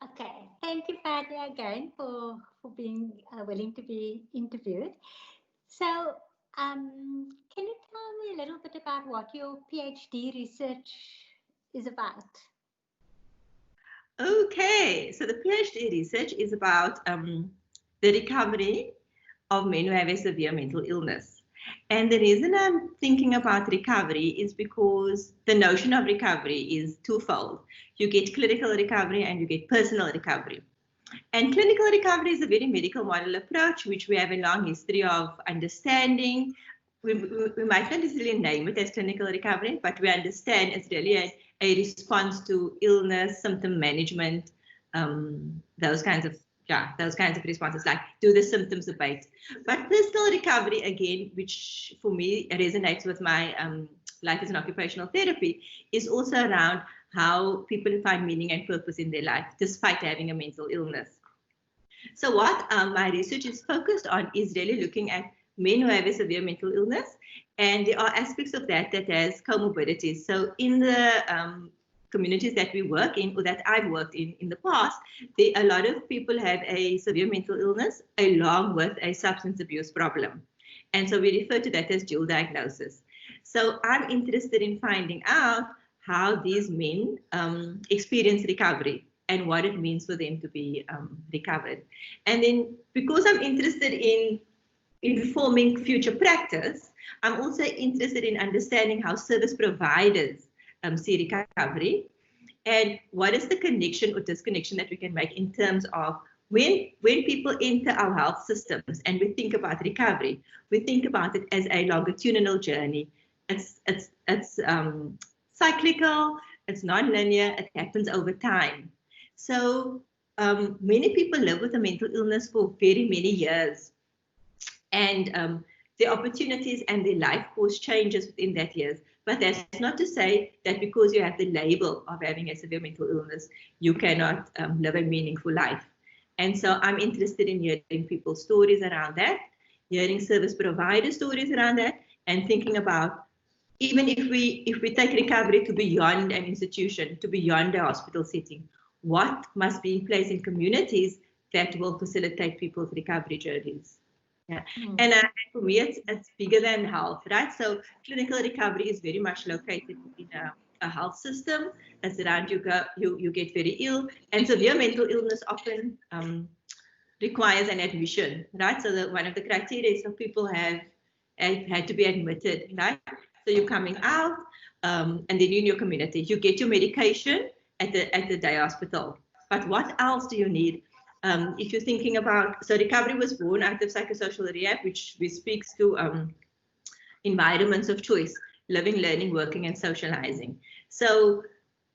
Okay, thank you, Fadia, again for being willing to be interviewed. So, can you tell me a little bit about what your PhD research is about? Okay, so the PhD research is about the recovery of men who have a severe mental illness. And the reason I'm thinking about recovery is because the notion of recovery is twofold. You get clinical recovery and you get personal recovery. And clinical recovery is a very medical model approach, which we have a long history of understanding. We might not necessarily name it as clinical recovery, but we understand it's really a response to illness, symptom management, those kinds of responses, like do the symptoms abate. But personal recovery, again, which for me resonates with my life as an occupational therapy, is also around how people find meaning and purpose in their life despite having a mental illness. So what my research is focused on is really looking at men who have a severe mental illness, and there are aspects of that has comorbidities. So in the communities that we work in, or that I've worked in the past, a lot of people have a severe mental illness along with a substance abuse problem. And so we refer to that as dual diagnosis. So I'm interested in finding out how these men experience recovery and what it means for them to be recovered. And then because I'm interested in informing future practice, I'm also interested in understanding how service providers see recovery and what is the connection or disconnection that we can make in terms of when people enter our health systems and we think about recovery, we think about it as a longitudinal journey. It's cyclical, it's non-linear, it happens over time. So many people live with a mental illness for very many years, and their opportunities and their life course changes within that years. But that's not to say that because you have the label of having a severe mental illness, you cannot live a meaningful life. And so I'm interested in hearing people's stories around that, hearing service provider stories around that, and thinking about, even if we take recovery to beyond an institution, to beyond a hospital setting, what must be in place in communities that will facilitate people's recovery journeys. Yeah. And for me, it's bigger than health, right? So clinical recovery is very much located in a health system. It's around you get very ill, and severe mental illness often requires an admission, right? So one of the criteria is that people have had to be admitted, right? So you're coming out, and then you're in your community. You get your medication at the day hospital. But what else do you need? If you're thinking about, so recovery was born out of psychosocial rehab, which speaks to environments of choice, living, learning, working, and socializing. So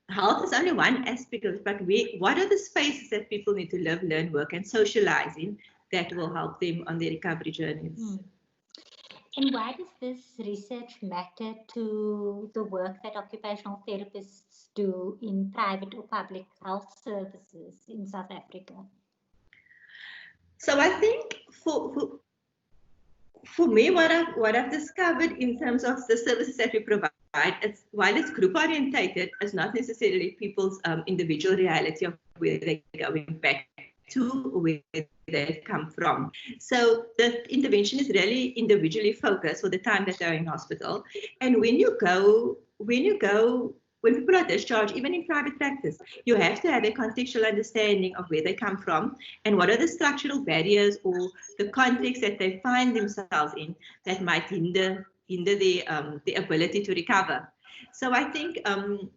health is only one aspect of it, but what are the spaces that people need to live, learn, work, and socialize in that will help them on their recovery journeys? And why does this research matter to the work that occupational therapists do in private or public health services in South Africa? So I think for me, what I've discovered in terms of the services that we provide, while it's group orientated, it's not necessarily people's individual reality of where they're going back to or where they come from. So the intervention is really individually focused for the time that they're in hospital. And when people are discharged, even in private practice, you have to have a contextual understanding of where they come from and what are the structural barriers or the context that they find themselves in that might hinder the ability to recover. So I think, and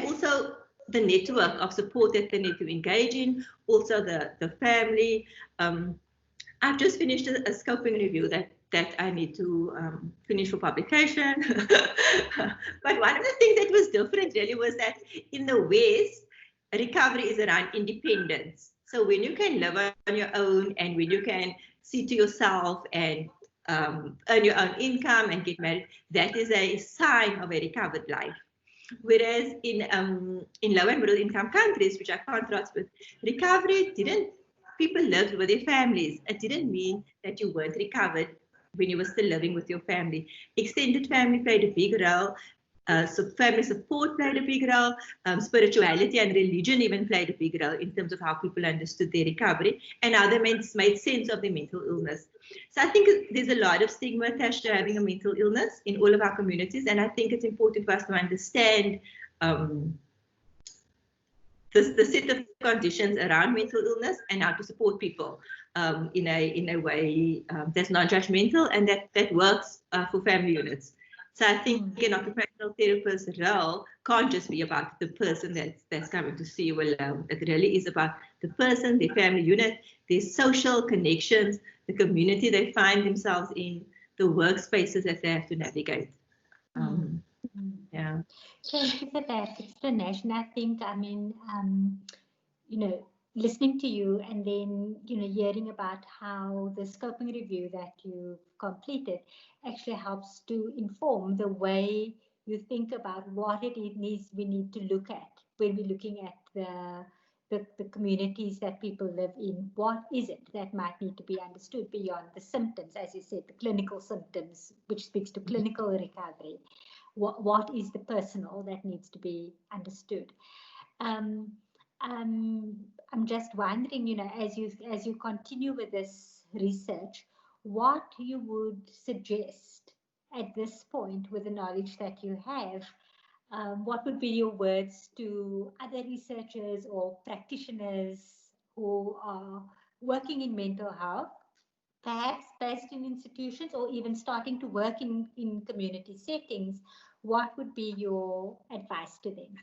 also the network of support that they need to engage in, also the family. I've just finished a scoping review that I need to finish for publication. But one of the things that was different really was that in the West, recovery is around independence. So when you can live on your own and when you can see to yourself and earn your own income and get married, that is a sign of a recovered life. Whereas in low and middle income countries, which I contrast with, recovery people lived with their families. It didn't mean that you weren't recovered when you were still living with your family. Extended family played a big role. So family support played a big role. Spirituality and religion even played a big role in terms of how people understood their recovery and how they made sense of their mental illness. So I think there's a lot of stigma attached to having a mental illness in all of our communities, and I think it's important for us to understand the set of conditions around mental illness and how to support people in a way that's non-judgmental and that works for family units. So I think an occupational therapist's role can't just be about the person that's coming to see you alone. It really is about the person, their family unit, their social connections, the community they find themselves in, the workspaces that they have to navigate. Yeah. Thank you for that explanation. I think, I mean, listening to you and then, hearing about how the scoping review that you've completed actually helps to inform the way you think about what we need to look at when we're looking at the communities that people live in. What is it that might need to be understood beyond the symptoms, as you said, the clinical symptoms, which speaks to clinical recovery? What is the personal that needs to be understood? I'm just wondering, as you continue with this research, what you would suggest at this point with the knowledge that you have. What would be your words to other researchers or practitioners who are working in mental health, perhaps based in institutions or even starting to work in community settings? What would be your advice to them?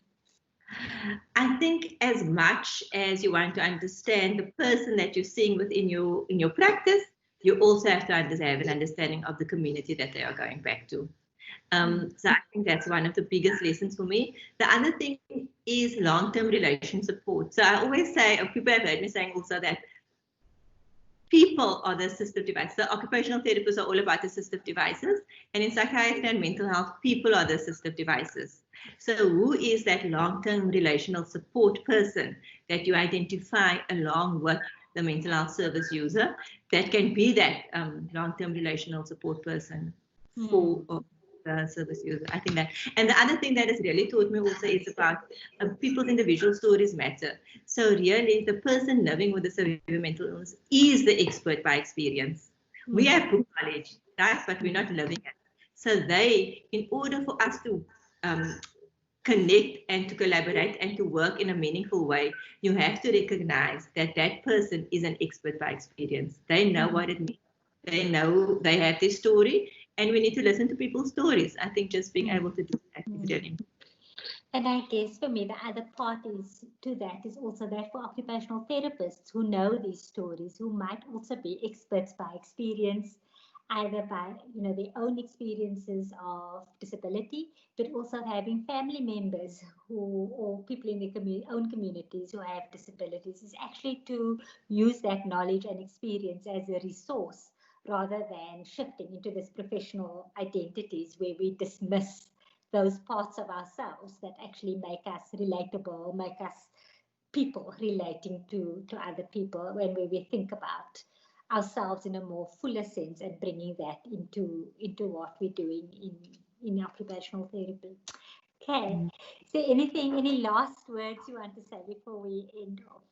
I think as much as you want to understand the person that you're seeing within your practice, you also have to have an understanding of the community that they are going back to. So I think that's one of the biggest lessons for me. The other thing is long-term relation support. So I always say, people have heard me saying also that people are the assistive devices. So occupational therapists are all about assistive devices. And in psychiatry and mental health, people are the assistive devices. So who is that long-term relational support person that you identify along with the mental health service user that can be that long-term relational support person for the service user? I think that. And the other thing that has really taught me also is about people's individual stories matter. So really, the person living with a severe mental illness is the expert by experience. We have book knowledge, right? But we're not living it. So in order for us to connect and to collaborate and to work in a meaningful way, you have to recognize that that person is an expert by experience. They know what it means. They know, they have this story, and we need to listen to people's stories. I think just being able to do that is really important. And I guess for me, the other part to that is also that for occupational therapists who know these stories, who might also be experts by experience, either by their own experiences of disability, but also having family members or people in their own communities who have disabilities, is actually to use that knowledge and experience as a resource rather than shifting into this professional identities where we dismiss those parts of ourselves that actually make us relatable, make us people relating to other people when we think about ourselves in a more fuller sense and bringing that into what we're doing in occupational therapy. Okay. Is there any last words you want to say before we end off?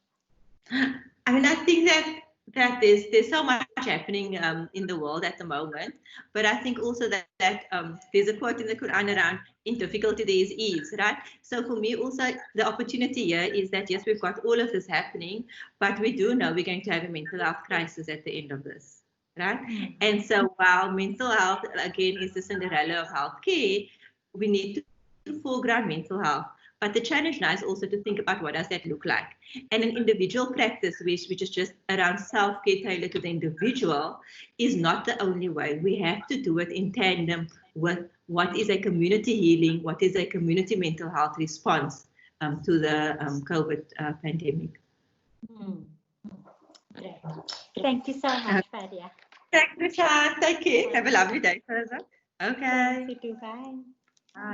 I mean, I think that there's so much happening in the world at the moment, but I think also that there's a quote in the Quran around, in difficulty there is ease, right? So for me also the opportunity here is that yes, we've got all of this happening, but we do know we're going to have a mental health crisis at the end of this, right? And so while mental health again is the Cinderella of healthcare, we need to foreground mental health. But the challenge now is also to think about what does that look like. And an individual practice, which is just around self-care tailored to the individual, is not the only way. We have to do it in tandem with what is a community healing, what is a community mental health response to the COVID pandemic. Great. Thank you so much, Fadia. Thanks, Richard. Take care. Have a lovely day further. Okay. Thanks, you too. Bye.